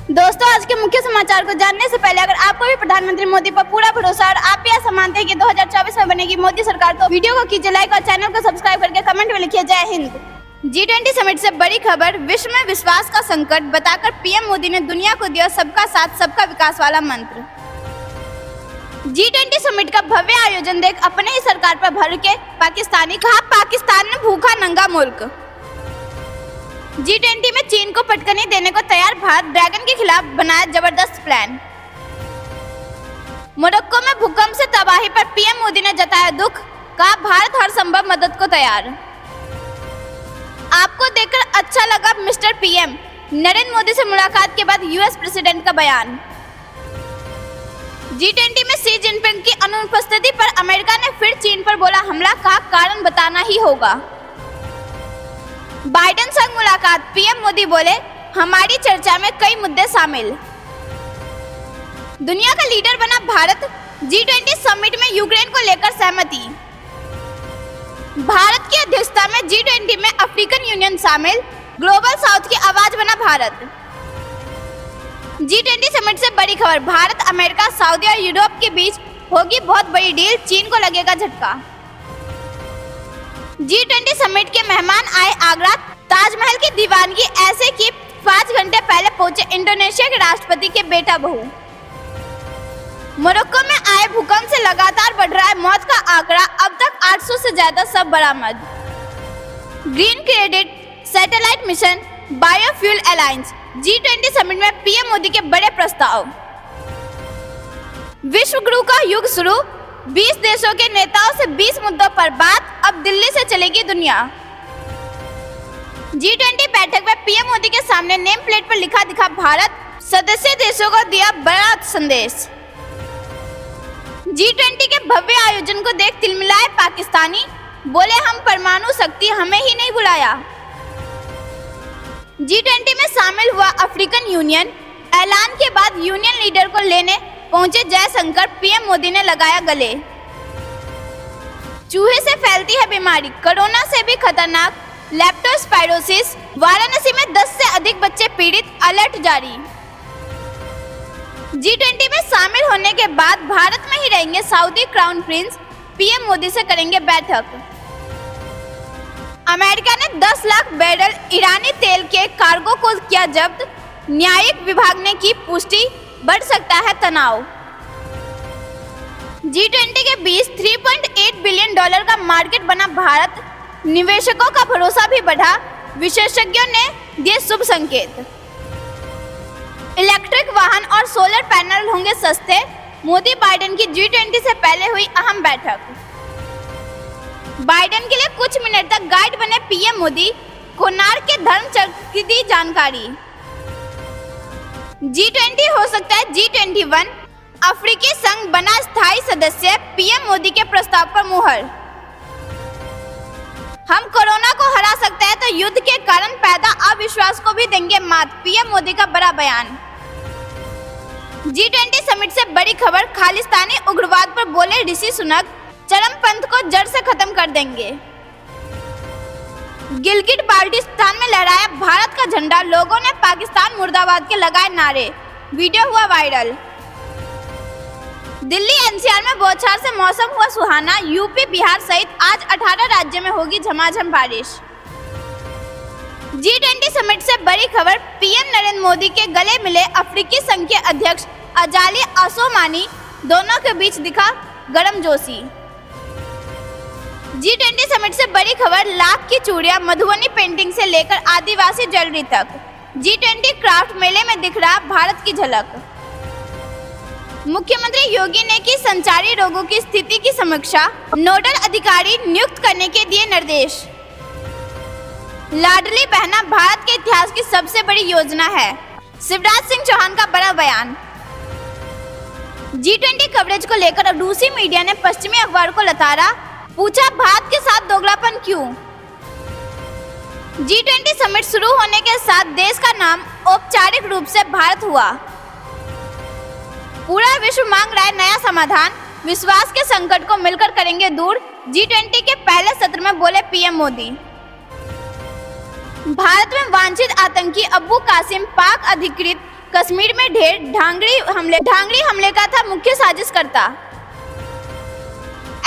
दोस्तों, आज के मुख्य समाचार को जानने से पहले अगर आपको भी प्रधानमंत्री मोदी पर पूरा भरोसा और आप भी ऐसा मानते हैं कि 2024 में बनेगी मोदी सरकार, तो वीडियो को कीजिए लाइक और चैनल को सब्सक्राइब करके कमेंट में लिखिए जय हिंद। G20 समिट से बड़ी खबर, विश्व में विश्वास का संकट बताकर पीएम मोदी ने दुनिया को दिया सबका साथ सबका विकास वाला मंत्र। G20 समिट का भव्य आयोजन देख अपने ही सरकार पर भर के पाकिस्तानी, कहा पाकिस्तान ने भूखा नंगा मुल्क। G20 में चीन को पटकनी देने को तैयार भारत, ड्रैगन के खिलाफ बनाया जबरदस्त प्लान। मोरक्को में भूकंप से तबाही पर पीएम मोदी ने जताया दुख, कहा भारत हर संभव मदद को तैयार। आपको देखकर अच्छा लगा मिस्टर पीएम, नरेंद्र मोदी से मुलाकात के बाद यूएस प्रेसिडेंट का बयान। G20 में शी जिनपिंग की अनुपस्थिति पर अमेरिका ने फिर चीन पर बोला हमला, कहा कारण बताना ही होगा। बाइडेन संग मुलाकात, पीएम मोदी बोले हमारी चर्चा में कई मुद्दे शामिल। दुनिया का लीडर बना भारत, G20 समिट में यूक्रेन को लेकर सहमति। भारत की अध्यक्षता में G20 में अफ्रीकन यूनियन शामिल, ग्लोबल साउथ की आवाज बना भारत। G20 समिट से बड़ी खबर, भारत, अमेरिका, सऊदी और यूरोप के बीच होगी बहुत बड़ी डील, चीन को लगेगा झटका। G20 समिट के मेहमान आए आगरा, ताजमहल की दीवानगी ऐसे कि 5 घंटे पहले पहुंचे इंडोनेशिया के राष्ट्रपति के बेटा बहू। मोरक्को में आए भूकंप से लगातार बढ़ रहा है मौत का आंकड़ा, अब तक 800 से ज्यादा शव बरामद। Green credit satellite mission, biofuel alliance, G20 summit में पीएम मोदी के बड़े प्रस्ताव। विश्व गुरु का युग शुरू, 20 देशों के नेताओं से 20 मुद्दों पर बात, अब दिल्ली से चलेगी दुनिया। G20 बैठक में पीएम मोदी के सामने नेम प्लेट पर लिखा दिखा भारत, सदस्य देशों को दिया बड़ा संदेश। G20 के भव्य आयोजन को देख तिलमिलाए पाकिस्तानी, बोले हम परमाणु शक्ति, हमें ही नहीं बुलाया। G20 में शामिल हुआ अफ्रीकन यूनियन, ऐलान के बाद यूनियन लीडर को लेने पहुंचे जयशंकर, पीएम मोदी ने लगाया गले। चूहे से फैलती है बीमारी, कोरोना से भी खतरनाक लेप्टोस्पायरोसिस, वाराणसी में 10 से अधिक बच्चे पीड़ित, अलर्ट जारी। G20 में शामिल होने के बाद भारत में ही रहेंगे Saudi crown Prince, PM Modi से करेंगे बैठक। अमेरिका ने 10 लाख बैरल ईरानी तेल के कार्गो को किया जब्त, न्यायिक विभाग ने की पुष्टि, बढ़ सकता है तनाव। G20 के बीच $3.8 बिलियन का मार्केट बना भारत, निवेशकों का भरोसा भी बढ़ा, विशेषज्ञों ने दिए शुभ संकेत। इलेक्ट्रिक वाहन और सोलर पैनल होंगे सस्ते, मोदी बाइडेन की G20 से पहले हुई अहम बैठक। बाइडेन के लिए कुछ मिनट तक गाइड बने पीएम मोदी, कोणार्क के धर्म चक्र की दी जानकारी। G20 हो सकता है G21, अफ्रीकी संघ बना स्थायी सदस्य, पीएम मोदी के प्रस्ताव पर मुहर। हम कोरोना को हरा सकते हैं तो युद्ध के कारण पैदा अविश्वास को भी देंगे मात, पीएम मोदी का बड़ा बयान। G20 समिट से बड़ी खबर, खालिस्तानी उग्रवाद पर बोले ऋषि सुनक, चरमपंथ को जड़ से खत्म कर देंगे। गिलगिट बाल्टिस्तान में लहराया भारत का झंडा, लोगों ने पाकिस्तान मुर्दाबाद के लगाए नारे, वीडियो हुआ वायरल। दिल्ली एनसीआर में बौछार से मौसम हुआ सुहाना, यूपी बिहार सहित आज 18 राज्यों में होगी झमाझम बारिश। G20 समिट से बड़ी खबर, पीएम नरेंद्र मोदी के गले मिले अफ्रीकी संघ के अध्यक्ष अजाली असोमानी, दोनों के बीच दिखा गर्मजोशी। G20 समिट से बड़ी खबर, लाख की चूड़ियां, मधुबनी पेंटिंग से लेकर आदिवासी ज्वेलरी तक, G20 क्राफ्ट मेले में दिख रहा भारत की झलक। मुख्यमंत्री योगी ने की संचारी रोगों की स्थिति की समीक्षा, नोडल अधिकारी नियुक्त करने के दिए निर्देश। लाडली बहना भारत के इतिहास की सबसे बड़ी योजना है, शिवराज सिंह चौहान का बड़ा बयान। G20 कवरेज को लेकर रूसी मीडिया ने पश्चिमी अखबार को लताड़ा, पूछा भारत के साथ दोगलापन क्यों। G20 समिट शुरू होने के साथ देश का नाम औपचारिक रूप से भारत हुआ। पूरा विश्व मांग रहा है नया समाधान, विश्वास के संकट को मिलकर करेंगे दूर, G20 के पहले सत्र में बोले पीएम मोदी। भारत में वांछित आतंकी अब्बू कासिम पाक अधिकृत कश्मीर में ढेर ढांगरी हमले का था मुख्य साजिशकर्ता।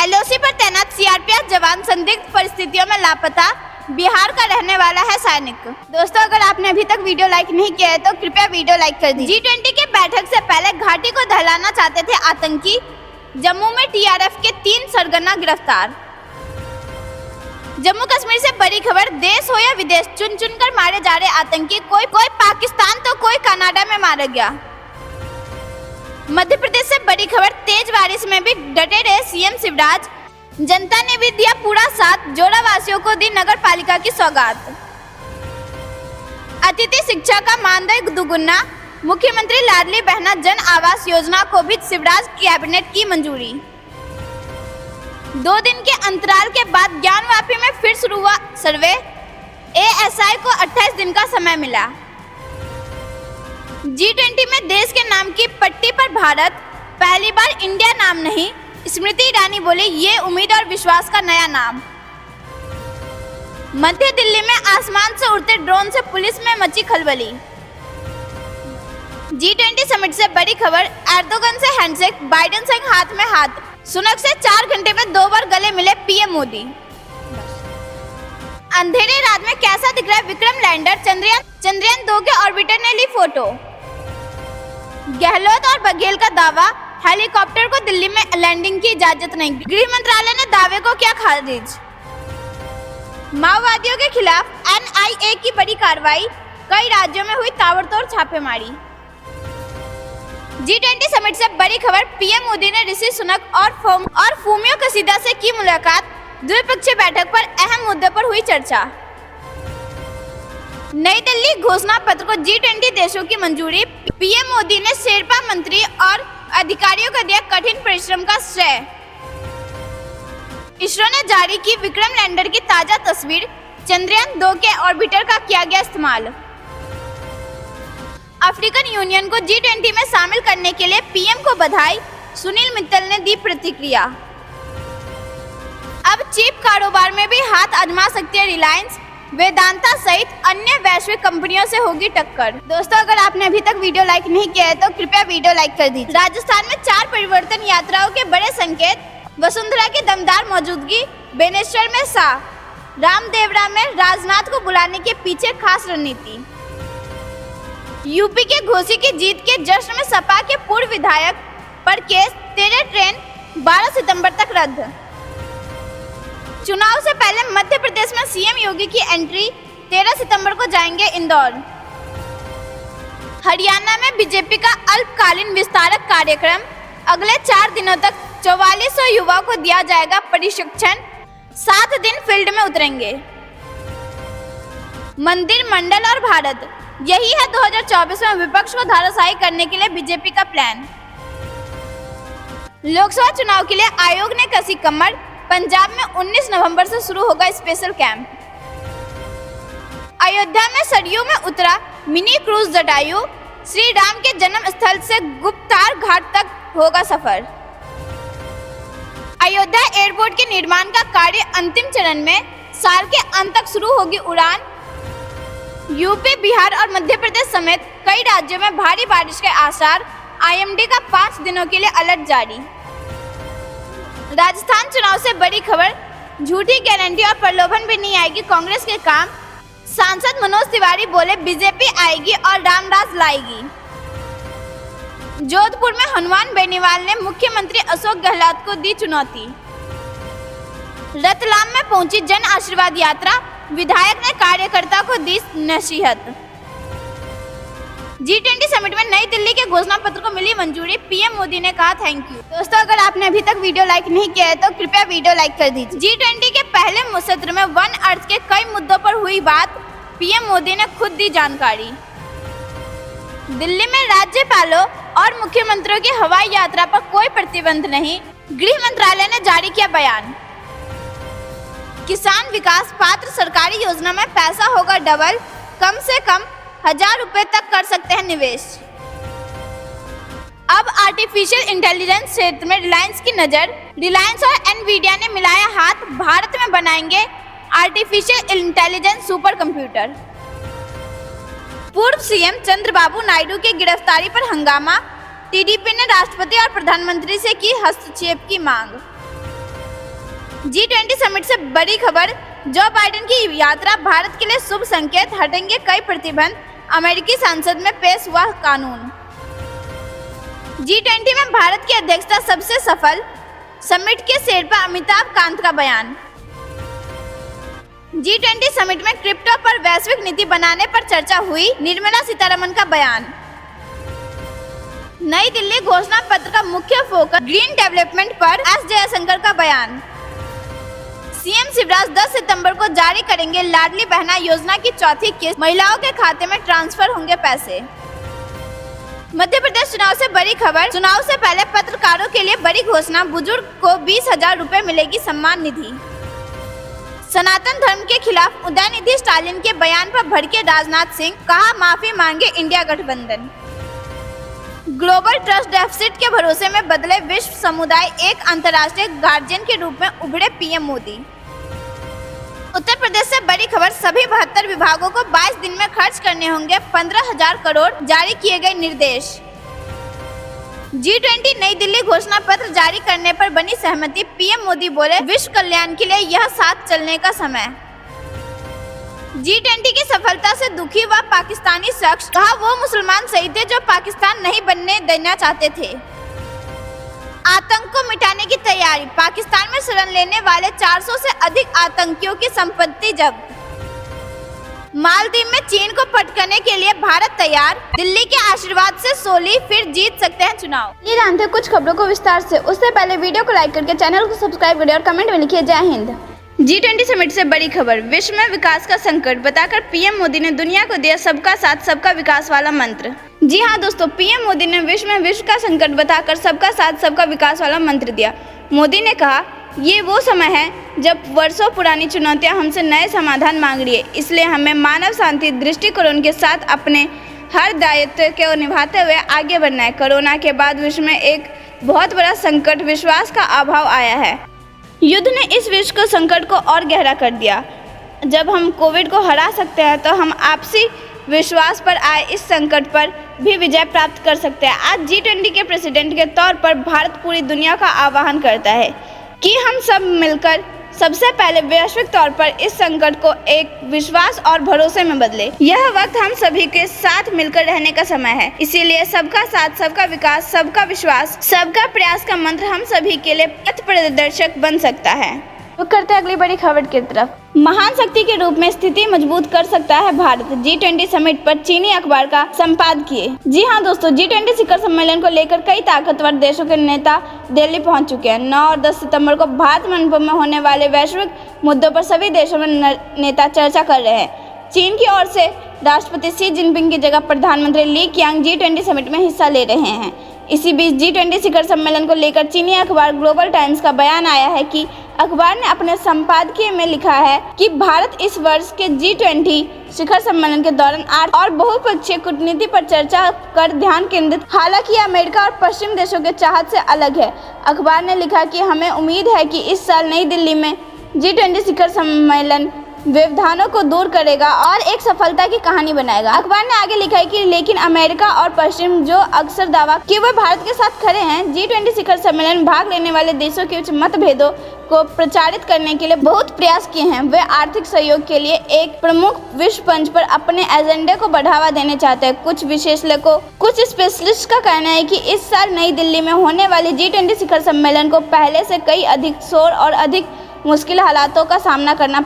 एलओसी पर तैनात सीआरपीएफ जवान संदिग्ध परिस्थितियों में लापता, बिहार का रहने वाला है सैनिक। दोस्तों, अगर आपने अभी तक वीडियो लाइक नहीं किया है तो कृपया वीडियो लाइक कर दीजिए। G20 के बैठक से पहले घाटी को दहलाना चाहते थे आतंकी, जम्मू में टीआरएफ के 3 सरगना गिरफ्तार। जम्मू कश्मीर से बड़ी खबर, देश हो या विदेश, चुन चुनकर मारे जा रहे आतंकी, कोई पाकिस्तान तो कोई कनाडा में मारा गया। मध्य प्रदेश से बड़ी खबर, तेज बारिश में भी डटे रहे सीएम शिवराज, जनता ने भी दिया पूरा साथ, जोड़ा वासियों को दी नगर पालिका की सौगात। अतिथि शिक्षा का मानदेय दुगुना, मुख्यमंत्री लाडली बहना जन आवास योजना को भी शिवराज कैबिनेट की मंजूरी। 2 दिन के अंतराल के बाद ज्ञानवापी में फिर शुरू हुआ सर्वे, एएसआई को 28 दिन का समय मिला। G20 में देश के नाम की पट्टी पर भारत, पहली बार इंडिया नाम नहीं, स्मृति ईरानी बोली ये उम्मीद और विश्वास का नया नाम। मध्य दिल्ली में आसमान से उड़ते ड्रोन से पुलिस में मची खलबली। G20 समिट से बड़ी खबर, एर्दोगन से हैंडशेक, बाइडेन से हाथ में हाथ, सुनक से 4 घंटे में 2 बार गले मिले पीएम मोदी। अंधेरे रात में कैसा दिख रहा है विक्रम लैंडर, चंद्रयान 2 के ऑर्बिटर ने ली फोटो। गहलोत और बघेल का दावा, हेलीकॉप्टर को दिल्ली में लैंडिंग की इजाजत नहीं, गृह मंत्रालय ने दावे को किया खारिज। माओवादियों के खिलाफ एनआईए की बड़ी कार्रवाई, कई राज्यों में हुई ताबड़तोड़ छापेमारी। G20 समिट से बड़ी खबर, पीएम मोदी ने ऋषि सुनक और फूमियो कसीदा से की मुलाकात, द्विपक्षीय बैठक पर अहम मुद्दे पर हुई चर्चा। नई दिल्ली घोषणा पत्र को G20 देशों की मंजूरी, पीएम मोदी ने शेरपा मंत्री और अधिकारियों को दिया कठिन परिश्रम का श्रेय। इसरो ने जारी की विक्रम लैंडर की ताजा तस्वीर, चंद्रयान 2 के ऑर्बिटर का किया गया इस्तेमाल। अफ्रीकन यूनियन को G20 में शामिल करने के लिए पीएम को बधाई, सुनील मित्तल ने दी प्रतिक्रिया। अब चिप कारोबार में भी हाथ आजमा सकती है रिलायंस, वेदांता सहित अन्य वैश्विक कंपनियों से होगी टक्कर। दोस्तों, अगर आपने अभी तक वीडियो लाइक नहीं किया है तो कृपया वीडियो लाइक कर दीजिए। राजस्थान में 4 परिवर्तन यात्राओं के बड़े संकेत, वसुंधरा की दमदार मौजूदगी, बेनेश्वर में शाह, रामदेवरा में राजनाथ को बुलाने के पीछे खास रणनीति। यूपी के घोसी की जीत के जश्न में सपा के पूर्व विधायक पर केस, 13 ट्रेन 12 सितंबर तक रद्द। चुनाव से पहले मध्य प्रदेश में सीएम योगी की एंट्री, 13 सितंबर को जाएंगे इंदौर। हरियाणा में बीजेपी का अल्पकालीन विस्तारक कार्यक्रम, अगले 4 दिनों तक 4400 युवाओं को दिया जाएगा प्रशिक्षण, 7 दिन फील्ड में उतरेंगे। मंदिर मंडल और भारत, यही है 2024 में विपक्ष को धाराशायी करने के लिए बीजेपी का प्लान। लोकसभा चुनाव के लिए आयोग ने कसी कमर, पंजाब में 19 नवंबर से शुरू होगा स्पेशल कैंप। अयोध्या में सरयू में उतरा मिनी क्रूज जटायु, श्री राम के जन्म स्थल से गुप्तार घाट तक होगा सफर। अयोध्या एयरपोर्ट के निर्माण का कार्य अंतिम चरण में, साल के अंत तक शुरू होगी उड़ान। यूपी, बिहार और मध्य प्रदेश समेत कई राज्यों में भारी बारिश के आसार, आईएमडी का 5 दिनों के लिए अलर्ट जारी। राजस्थान चुनाव से बड़ी खबर, झूठी गारंटी और प्रलोभन भी नहीं आएगी कांग्रेस के काम, सांसद मनोज तिवारी बोले बीजेपी आएगी और रामराज लाएगी। जोधपुर में हनुमान बेनीवाल ने मुख्यमंत्री अशोक गहलोत को दी चुनौती। रतलाम में पहुंची जन आशीर्वाद यात्रा, विधायक ने कार्यकर्ता को दी नसीहत। G20 समिट में नई दिल्ली के घोषणा पत्र को मिली मंजूरी, पीएम मोदी ने कहा थैंक यू। दोस्तों, अगर आपने अभी तक वीडियो लाइक नहीं किया है तो कृपया वीडियो लाइक कर दीजिए। G20 के पहले सत्र में वन अर्थ के कई मुद्दों पर हुई बात, पीएम मोदी ने खुद दी जानकारी। दिल्ली में राज्यपालों और मुख्यमंत्रियों की हवाई यात्रा पर कोई प्रतिबंध नहीं, गृह मंत्रालय ने जारी किया बयान। किसान विकास पात्र सरकारी योजना में पैसा होगा डबल, कम से कम 1000 रुपए तक कर सकते हैं निवेश। अब आर्टिफिशियल इंटेलिजेंस क्षेत्र में रिलायंस की नजर, रिलायंस और एनवीडिया ने मिलाया हाथ, भारत में बनाएंगे आर्टिफिशियल इंटेलिजेंस सुपर कंप्यूटर। पूर्व सीएम चंद्रबाबू नायडू की गिरफ्तारी पर हंगामा, टीडीपी ने राष्ट्रपति और प्रधानमंत्री से की हस्तक्षेप की मांग। G20 समिट से बड़ी खबर, जो बाइडेन की यात्रा भारत के लिए शुभ संकेत, हटेंगे कई प्रतिबंध, अमेरिकी संसद में पेश हुआ कानून। G20 में भारत की अध्यक्षता सबसे सफल, समिट के शेरपा अमिताभ कांत का बयान। G20 समिट में क्रिप्टो पर वैश्विक नीति बनाने पर चर्चा हुई, निर्मला सीतारमण का बयान। नई दिल्ली घोषणा पत्र का मुख्य फोकस ग्रीन डेवलपमेंट पर, एस जयशंकर का बयान। सीएम शिवराज 10 सितंबर को जारी करेंगे लाडली बहना योजना की चौथी किस्त, महिलाओं के खाते में ट्रांसफर होंगे पैसे। मध्य प्रदेश चुनाव से बड़ी खबर, चुनाव से पहले पत्रकारों के लिए बड़ी घोषणा, बुजुर्ग को 20,000 रुपए मिलेगी सम्मान निधि। सनातन धर्म के खिलाफ उदयनिधि स्टालिन के बयान पर भड़के राजनाथ सिंह, कहा माफी मांगे इंडिया गठबंधन। ग्लोबल ट्रस्ट डेफिसिट के भरोसे में बदले विश्व समुदाय, एक अंतर्राष्ट्रीय गार्जियन के रूप में उभरे पीएम मोदी। उत्तर प्रदेश से बड़ी खबर, सभी 72 विभागों को 22 दिन में खर्च करने होंगे 15,000 करोड़, जारी किए गए निर्देश। G20 नई दिल्ली घोषणा पत्र जारी करने पर बनी सहमति, पीएम मोदी बोले विश्व कल्याण के लिए यह साथ चलने का समय। G20 की सफलता से दुखी हुआ पाकिस्तानी शख्स, कहा वो मुसलमान सही थे जो पाकिस्तान नहीं बनने देना चाहते थे। आतंक को मिटाने की तैयारी, पाकिस्तान में शरण लेने वाले 400 से अधिक आतंकियों की संपत्ति जब्त। मालदीव में चीन को पटकने के लिए भारत तैयार, दिल्ली के आशीर्वाद से सोली फिर जीत सकते हैं चुनाव। ये जानते हैं कुछ खबरों को विस्तार से, उससे पहले वीडियो को लाइक करके चैनल को सब्सक्राइब करें और कमेंट में लिखिए जय हिंद। G20 समिट से बड़ी खबर, विश्व में विकास का संकट बताकर पीएम मोदी ने दुनिया को दिया सबका साथ सबका विकास वाला मंत्र। जी हाँ दोस्तों, पीएम मोदी ने विश्व में विश्व का संकट बताकर सबका साथ सबका विकास वाला मंत्र दिया। मोदी ने कहा, ये वो समय है जब वर्षों पुरानी चुनौतियां हमसे नए समाधान मांग रही है, इसलिए हमें मानव शांति दृष्टिकोण के साथ अपने हर दायित्व को निभाते हुए आगे बढ़ना है। कोरोना के बाद विश्व में एक बहुत बड़ा संकट, विश्वास का अभाव आया है। युद्ध ने इस विश्व को संकट को और गहरा कर दिया। जब हम कोविड को हरा सकते हैं तो हम आपसी विश्वास पर आए इस संकट पर भी विजय प्राप्त कर सकते हैं। आज G20 के प्रेसिडेंट के तौर पर भारत पूरी दुनिया का आह्वान करता है कि हम सब मिलकर सबसे पहले वैश्विक तौर पर इस संकट को एक विश्वास और भरोसे में बदले। यह वक्त हम सभी के साथ मिलकर रहने का समय है, इसीलिए सबका साथ सबका विकास, सबका विश्वास, सबका प्रयास का मंत्र हम सभी के लिए पथ प्रदर्शक बन सकता है। तो करते हैं अगली बड़ी खबर की तरफ। महान शक्ति के रूप में स्थिति मजबूत कर सकता है भारत, G20 समिट पर चीनी अखबार का संपादकीय। जी हाँ दोस्तों, G20 शिखर सम्मेलन को लेकर कई ताकतवर देशों के नेता दिल्ली पहुंच चुके हैं। 9 और 10 सितंबर को भारत मंडप में होने वाले वैश्विक मुद्दों पर सभी देशों में नेता चर्चा कर रहे हैं। चीन की ओर से राष्ट्रपति शी जिनपिंग की जगह प्रधानमंत्री ली कीयांग G20 समिट में हिस्सा ले रहे हैं। इसी बीच G20 शिखर सम्मेलन को लेकर चीनी अखबार ग्लोबल टाइम्स का बयान आया है कि अखबार ने अपने संपादकीय में लिखा है कि भारत इस वर्ष के G20 शिखर सम्मेलन के दौरान आर्थिक और बहुपक्षीय कूटनीति पर चर्चा कर ध्यान केंद्रित, हालांकि अमेरिका और पश्चिम देशों के चाहत से अलग है। अखबार ने लिखा कि हमें उम्मीद है कि इस साल नई दिल्ली में G20 शिखर सम्मेलन व्यवधानों को दूर करेगा और एक सफलता की कहानी बनाएगा। अखबार ने आगे लिखा है कि लेकिन अमेरिका और पश्चिम जो अक्सर दावा कि वे भारत के साथ खड़े हैं, G20 शिखर सम्मेलन में भाग लेने वाले देशों के बीच मतभेदों को प्रचारित करने के लिए बहुत प्रयास किए हैं। वे आर्थिक सहयोग के लिए एक प्रमुख विश्व मंच पर अपने एजेंडे को बढ़ावा देने चाहते हैं। कुछ विशेषज्ञों, कुछ स्पेशलिस्ट का कहना है कि इस साल नई दिल्ली में होने वाले G20 शिखर सम्मेलन को पहले से कई अधिक शोर और अधिक मुश्किल हालातों का सामना करना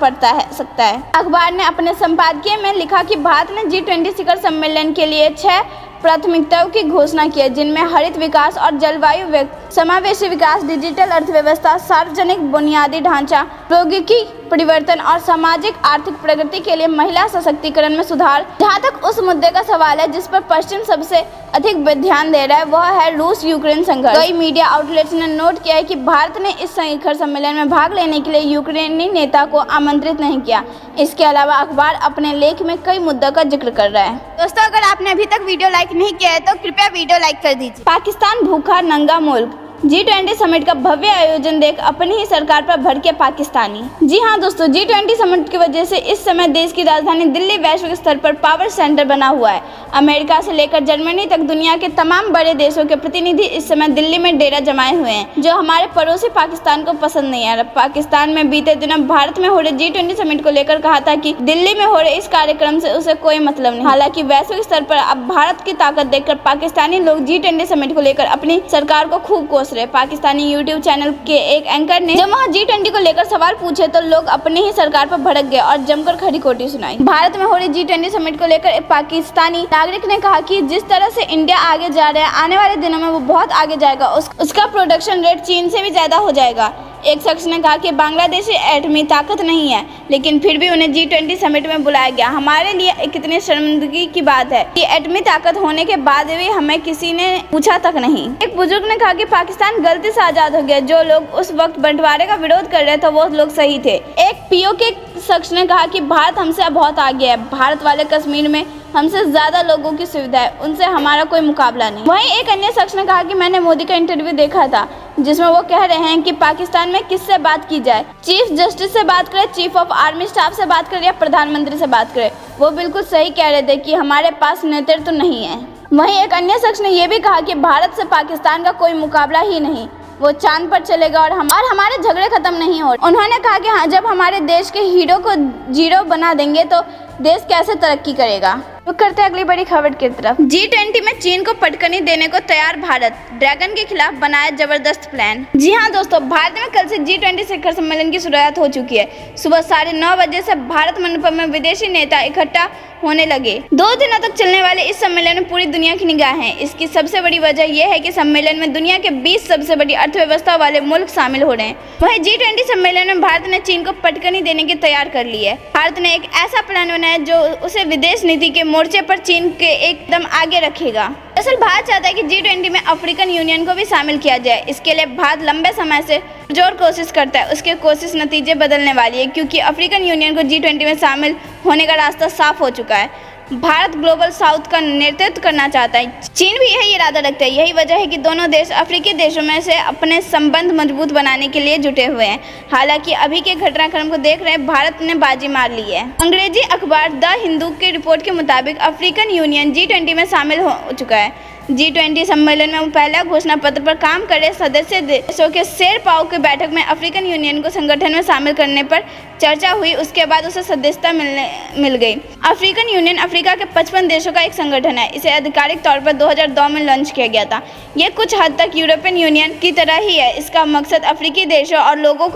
सकता है। अखबार ने अपने संपादकीय में लिखा कि भारत ने G20 शिखर सम्मेलन के लिए 6 प्राथमिकताओं की घोषणा की है, जिनमें हरित विकास और जलवायु समावेशी विकास, डिजिटल अर्थव्यवस्था, सार्वजनिक बुनियादी ढांचा, प्रौद्योगिकी परिवर्तन और सामाजिक आर्थिक प्रगति के लिए महिला सशक्तिकरण में सुधार। जहां तक उस मुद्दे का सवाल है जिस पर पश्चिम सबसे अधिक ध्यान दे रहा है, वह है रूस यूक्रेन संघर्ष। कई मीडिया आउटलेट्स ने नोट किया है कि भारत ने इस शिखर सम्मेलन में भाग लेने के लिए यूक्रेनी नेता को आमंत्रित नहीं किया। इसके अलावा अखबार अपने लेख में कई मुद्दों का जिक्र कर रहा है। दोस्तों, अगर आपने अभी तक वीडियो लाइक नहीं किया है तो कृपया वीडियो लाइक कर दीजिए। पाकिस्तान भूखा नंगा मुल्क, G20 समिट का भव्य आयोजन देख अपनी ही सरकार पर भड़के पाकिस्तानी। जी हां दोस्तों, G20 समिट की वजह से इस समय देश की राजधानी दिल्ली वैश्विक स्तर पर पावर सेंटर बना हुआ है। अमेरिका से लेकर जर्मनी तक दुनिया के तमाम बड़े देशों के प्रतिनिधि इस समय दिल्ली में डेरा जमाए हुए हैं, जो हमारे पड़ोसी पाकिस्तान को पसंद नहीं आ रहा। पाकिस्तान में बीते दिनों भारत में हो रहे G20 समिट को लेकर कहा था कि दिल्ली में हो रहे इस कार्यक्रम से उसे कोई मतलब नहीं। हालांकि वैश्विक स्तर पर अब भारत की ताकत देखकर पाकिस्तानी लोग G20 समिट को लेकर अपनी सरकार को खूब कोस रहे। पाकिस्तानी यूट्यूब चैनल के एक एंकर ने जब वहां G20 को लेकर सवाल पूछे तो लोग अपनी ही सरकार पर भड़क गए और जमकर खरी खोटी सुनाई। भारत में हो रही G20 समिट को लेकर एक पाकिस्तानी नागरिक ने कहा कि जिस तरह से इंडिया आगे जा रहा है, आने वाले दिनों में वो बहुत आगे जाएगा, उसका प्रोडक्शन रेट चीन से भी ज्यादा हो जाएगा। एक शख्स ने कहा कि बांग्लादेश एटमी ताकत नहीं है, लेकिन फिर भी उन्हें G20 समिट में बुलाया गया। हमारे लिए कितनी शर्मिंदगी की बात है कि एटमी ताकत होने के बाद भी हमें किसी ने पूछा तक नहीं। एक बुजुर्ग ने कहा कि पाकिस्तान गलती से आजाद हो गया, जो लोग उस वक्त बंटवारे का विरोध कर रहे थे वो लोग सही थे। एक पीओके शख्स ने कहा कि भारत हमसे बहुत आगे है, भारत वाले कश्मीर में हमसे ज्यादा लोगों की सुविधा है, उनसे हमारा कोई मुकाबला नहीं। वहीं एक अन्य शख्स ने कहा कि मैंने मोदी का इंटरव्यू देखा था जिसमें वो कह रहे हैं कि पाकिस्तान में किससे बात की जाए, चीफ जस्टिस से बात करें, चीफ ऑफ आर्मी स्टाफ से बात करें या प्रधानमंत्री से बात करें। वो बिल्कुल सही कह रहे थे कि हमारे पास नेतृत्व नहीं है। वहीं एक अन्य शख्स ने यह भी कहा कि भारत से पाकिस्तान का कोई मुकाबला ही नहीं, वो चांद पर चलेगा और हमारे झगड़े खत्म नहीं हो। उन्होंने कहा कि हाँ, जब हमारे देश के हीरो को जीरो बना देंगे तो देश कैसे तरक्की करेगा। तो करते हैं अगली बड़ी खबर की तरफ। G20 में चीन को पटकनी देने को तैयार भारत, ड्रैगन के खिलाफ बनाया जबरदस्त प्लान। जी हां दोस्तों, भारत में कल से G20 शिखर सम्मेलन की शुरुआत हो चुकी है। सुबह 9:30 बजे से भारत मंडपम में विदेशी नेता इकट्ठा होने लगे। 2 दिनों तक चलने वाले इस सम्मेलन में पूरी दुनिया की निगाह है। इसकी सबसे बड़ी वजह यह है कि सम्मेलन में दुनिया के 20 सबसे बड़ी अर्थव्यवस्था वाले मुल्क शामिल हो रहे हैं। वहीं G20 सम्मेलन में भारत ने चीन को पटकनी देने की तैयार कर ली है। भारत ने एक ऐसा प्लान बनाया जो उसे विदेश नीति के मोर्चे पर चीन के एकदम आगे रखेगा। दरअसल भारत चाहता है कि G20 में अफ्रीकन यूनियन को भी शामिल किया जाए। इसके लिए भारत लंबे समय से जोर कोशिश करता है। उसके कोशिश नतीजे बदलने वाली है, क्योंकि अफ्रीकन यूनियन को G20 में शामिल होने का रास्ता साफ हो चुका है। भारत ग्लोबल साउथ का नेतृत्व करना चाहता है। चीन भी यही इरादा रखता है। यही वजह है कि दोनों देश अफ्रीकी देशों में से अपने संबंध मजबूत बनाने के लिए जुटे हुए हैं। हालांकि अभी के घटनाक्रम को देख रहे भारत ने बाजी मार ली है। अंग्रेजी अखबार द हिंदू की रिपोर्ट के मुताबिक अफ्रीकन यूनियन G20 में शामिल हो चुका है। G20 सम्मेलन में पहला घोषणा पत्र पर काम कर रहे सदस्य देशों के शेरपाओ की बैठक में अफ्रीकन यूनियन को संगठन में शामिल करने पर चर्चा हुई। उसके बाद उसे सदस्यता मिल गई। अफ्रीकन यूनियन अफ्रीका के 55 देशों का एक संगठन है। इसे आधिकारिक तौर पर 2002 में लॉन्च किया गया था। यह कुछ हद तक यूरोपियन यूनियन की तरह ही है। इसका मकसद अफ्रीकी देशों और लोगों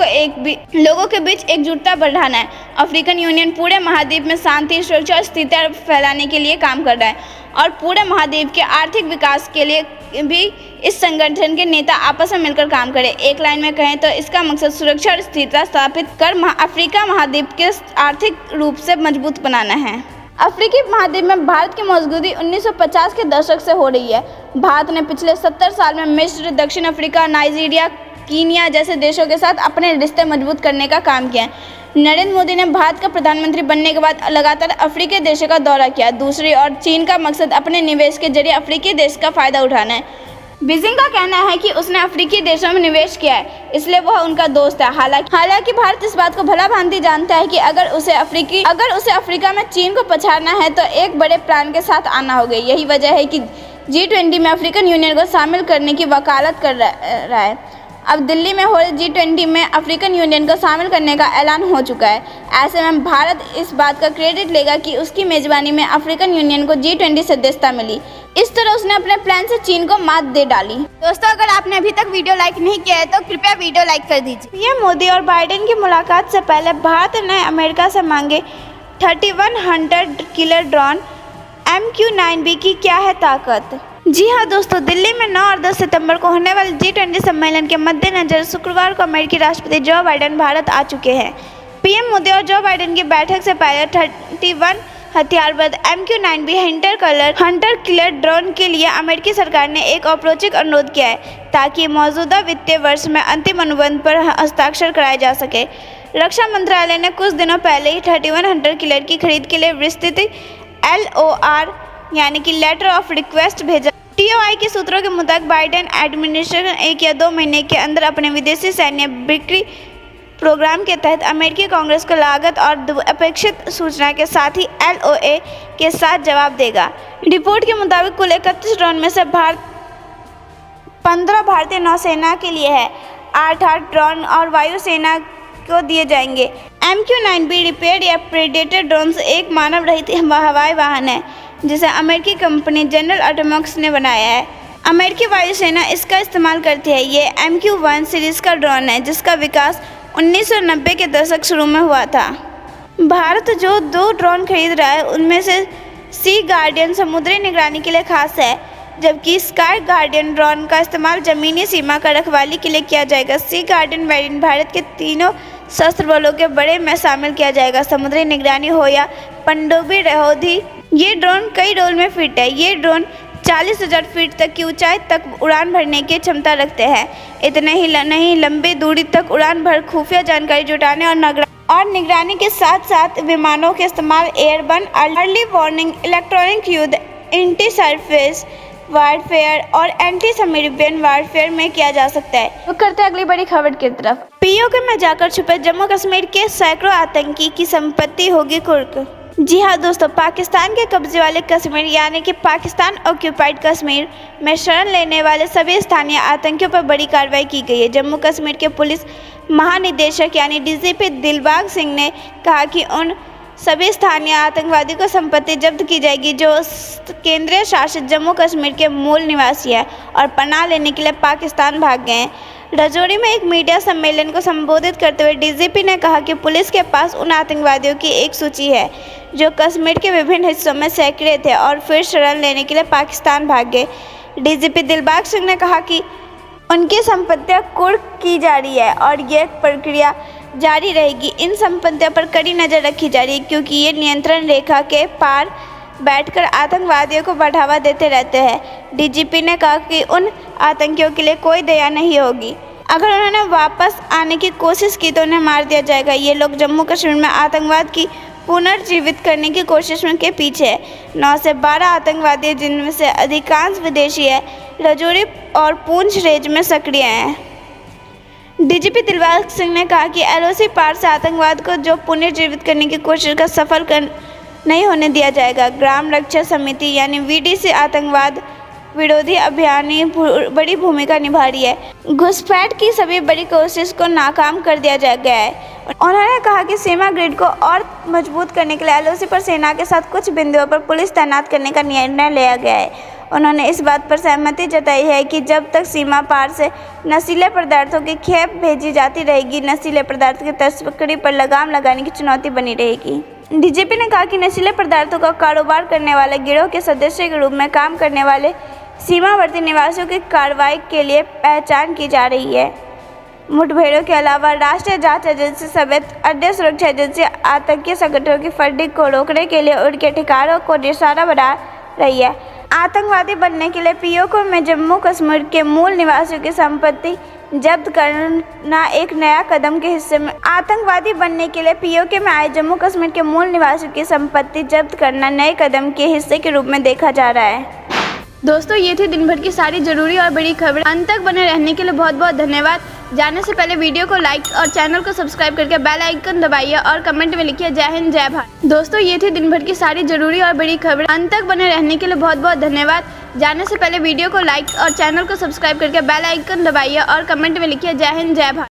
के बीच एकजुटता बढ़ाना है। अफ्रीकन यूनियन पूरे महाद्वीप में शांति, सुरक्षा और स्थिरता फैलाने के लिए काम कर रहा है और पूरे महाद्वीप के आर्थिक विकास के लिए भी इस संगठन के नेता आपस में मिलकर काम करें। एक लाइन में कहें तो इसका मकसद सुरक्षा और स्थिरता स्थापित कर अफ्रीका महाद्वीप के आर्थिक रूप से मजबूत बनाना है। अफ्रीकी महाद्वीप में भारत की मौजूदगी 1950 के दशक से हो रही है। भारत ने पिछले 70 साल में मिस्र, दक्षिण अफ्रीका, नाइजीरिया, कीनिया जैसे देशों के साथ अपने रिश्ते मजबूत करने का काम किया है। नरेंद्र मोदी ने भारत का प्रधानमंत्री बनने के बाद लगातार अफ्रीकी देशों का दौरा किया। दूसरी ओर चीन का मकसद अपने निवेश के जरिए अफ्रीकी देश का फायदा उठाना है। बीजिंग का कहना है कि उसने अफ्रीकी देशों में निवेश किया है, इसलिए वह उनका दोस्त है। हालांकि भारत इस बात को भला भांति जानता है कि अगर उसे अफ्रीका में चीन को पछाड़ना है तो एक बड़े प्लान के साथ आना होगा। यही वजह है कि G20 में अफ्रीकन यूनियन को शामिल करने की वकालत कर रहा है। अब दिल्ली में हो रहे G20 में अफ्रीकन यूनियन को शामिल करने का ऐलान हो चुका है। ऐसे में भारत इस बात का क्रेडिट लेगा कि उसकी मेजबानी में अफ्रीकन यूनियन को G20 सदस्यता मिली। इस तरह उसने अपने प्लान से चीन को मात दे डाली। दोस्तों, अगर आपने अभी तक वीडियो लाइक नहीं किया है तो कृपया वीडियो लाइक कर दीजिए। पीएम मोदी और बाइडेन की मुलाकात से पहले भारत ने अमेरिका से मांगे 3100 किलर ड्रोन। MQ-9B की क्या है ताकत। जी हाँ दोस्तों, दिल्ली में 9 और 10 सितंबर को होने वाले G20 सम्मेलन के मद्देनजर शुक्रवार को अमेरिकी राष्ट्रपति जो बाइडेन भारत आ चुके हैं। पीएम मोदी और जो बाइडेन की बैठक से पहले 31 हथियारबंद MQ-9B हंटर किलर ड्रोन के लिए अमेरिकी सरकार ने एक औपचारिक अनुरोध किया है, ताकि मौजूदा वित्तीय वर्ष में अंतिम अनुबंध पर हस्ताक्षर कराए जा सके। रक्षा मंत्रालय ने कुछ दिनों पहले ही 31 हंटर किलर की खरीद के लिए विस्तृत LOR यानी कि लेटर ऑफ रिक्वेस्ट भेजा। टीओआई के सूत्रों के मुताबिक बाइडेन एडमिनिस्ट्रेशन 1 या 2 महीने के अंदर अपने विदेशी सैन्य बिक्री प्रोग्राम के तहत अमेरिकी कांग्रेस को लागत और अपेक्षित सूचना के साथ ही LOA के साथ जवाब देगा। रिपोर्ट के मुताबिक कुल 31 ड्रोन में से 15 भारतीय नौसेना के लिए है, 8 ड्रोन और वायुसेना को दिए जाएंगे। MQ-9B रिपेयर या प्रेडेटर ड्रोन एक मानव रहित हवाई वाहन है जिसे अमेरिकी कंपनी जनरल एटॉमिक्स ने बनाया है। अमेरिकी वायुसेना इसका इस्तेमाल करती है। ये MQ-1 सीरीज का ड्रोन है जिसका विकास 1990 के दशक शुरू में हुआ था। भारत जो 2 ड्रोन खरीद रहा है उनमें से सी गार्डियन समुद्री निगरानी के लिए खास है, जबकि स्काई गार्डियन ड्रोन का इस्तेमाल जमीनी सीमा का रखवाली के लिए किया जाएगा। सी गार्डियन वेरिएंट भारत के तीनों सशस्त्र बलों के बड़े में शामिल किया जाएगा, समुद्री निगरानी हो या पनडुब्बी रोधी। ये ड्रोन कई रोल में फिट है। ये ड्रोन 40,000 फीट तक की ऊंचाई तक उड़ान भरने की क्षमता रखते हैं। इतने ही नहीं, लंबी दूरी तक उड़ान भर खुफिया जानकारी जुटाने और निगरानी के साथ साथ विमानों के इस्तेमाल एयरबर्न अर्ली वार्निंग, इलेक्ट्रॉनिक युद्ध, एंटी सरफेस वारफेयर और एंटी सबमरीन वारफेयर में किया जा सकता है। तो करते हैं अगली बड़ी खबर की तरफ। POK में जाकर छुपे जम्मू कश्मीर के सैकड़ों आतंकी की संपत्ति होगी कुर्क। जी हाँ दोस्तों, पाकिस्तान के कब्जे वाले कश्मीर यानी कि पाकिस्तान ऑक्यूपाइड कश्मीर में शरण लेने वाले सभी स्थानीय आतंकियों पर बड़ी कार्रवाई की गई है। जम्मू कश्मीर के पुलिस महानिदेशक यानी DGP दिलबाग सिंह ने कहा कि उन सभी स्थानीय आतंकवादियों को संपत्ति जब्त की जाएगी जो केंद्रीय शासित जम्मू कश्मीर के मूल निवासी है और पनाह लेने के लिए पाकिस्तान भाग गए हैं। राजौरी में एक मीडिया सम्मेलन को संबोधित करते हुए DGP ने कहा कि पुलिस के पास उन आतंकवादियों की एक सूची है जो कश्मीर के विभिन्न हिस्सों में सक्रिय थे और फिर शरण लेने के लिए पाकिस्तान भाग गए। DGP दिलबाग सिंह ने कहा कि उनकी संपत्तियां कुर्क की जा रही है और यह प्रक्रिया जारी रहेगी। इन संपत्तियों पर कड़ी नज़र रखी जा रही है क्योंकि ये नियंत्रण रेखा के पार बैठकर आतंकवादियों को बढ़ावा देते रहते हैं। DGP ने कहा कि उन आतंकियों के लिए कोई दया नहीं होगी। अगर उन्होंने वापस आने की कोशिश की तो उन्हें मार दिया जाएगा। ये लोग जम्मू कश्मीर में आतंकवाद की पुनर्जीवित करने की कोशिश के पीछे है। 9 से 12 आतंकवादी जिनमें से अधिकांश विदेशी है, राजौरी और पूंछ रेंज में सक्रिय हैं। DGP दिलबाग सिंह ने कहा कि LOC पार से आतंकवाद को जो पुनर्जीवित करने की कोशिश का सफल नहीं होने दिया जाएगा। ग्राम रक्षा समिति यानी VDC आतंकवाद विरोधी अभियान में बड़ी भूमिका निभा रही है। घुसपैठ की सभी बड़ी कोशिश को नाकाम कर दिया गया है। उन्होंने कहा कि सीमा ग्रिड को और मजबूत करने के लिए LOC पर सेना के साथ कुछ बिंदुओं पर पुलिस तैनात करने का निर्णय लिया गया है। उन्होंने इस बात पर सहमति जताई है कि जब तक सीमा पार से नशीले पदार्थों की खेप भेजी जाती रहेगी, नशीले पदार्थ की तस्करी पर लगाम लगाने की चुनौती बनी रहेगी। DGP ने कहा कि नशीले पदार्थों का कारोबार करने वाले गिरोह के सदस्य के रूप में काम करने वाले सीमावर्ती निवासियों की कार्रवाई के लिए पहचान की जा रही है। मुठभेड़ों के अलावा राष्ट्रीय जांच एजेंसी समेत अन्य सुरक्षा एजेंसी आतंकी संगठनों की फंडिंग को रोकने के लिए उनके ठिकानों को निशाना बना रही है। आतंकवादी बनने के लिए POK में जम्मू कश्मीर के मूल निवासियों की संपत्ति जब्त करना एक नया कदम के हिस्से में आतंकवादी बनने के लिए POK में आए जम्मू कश्मीर के मूल निवासियों की संपत्ति जब्त करना नए कदम के हिस्से के रूप में देखा जा रहा है। दोस्तों, ये थी दिन भर की सारी जरूरी और बड़ी खबर। अंत तक बने रहने के लिए बहुत बहुत धन्यवाद। जाने से पहले वीडियो को लाइक और चैनल को सब्सक्राइब करके बेल आइकन दबाइए और कमेंट में लिखिए जय हिंद जय भारत। दोस्तों, ये थी दिन भर की सारी जरूरी और बड़ी खबर। अंत तक बने रहने के लिए बहुत बहुत धन्यवाद। जाने से पहले वीडियो को लाइक और चैनल को सब्सक्राइब करके बेल आइकन दबाइए और कमेंट में लिखिए जय हिंद जय भारत।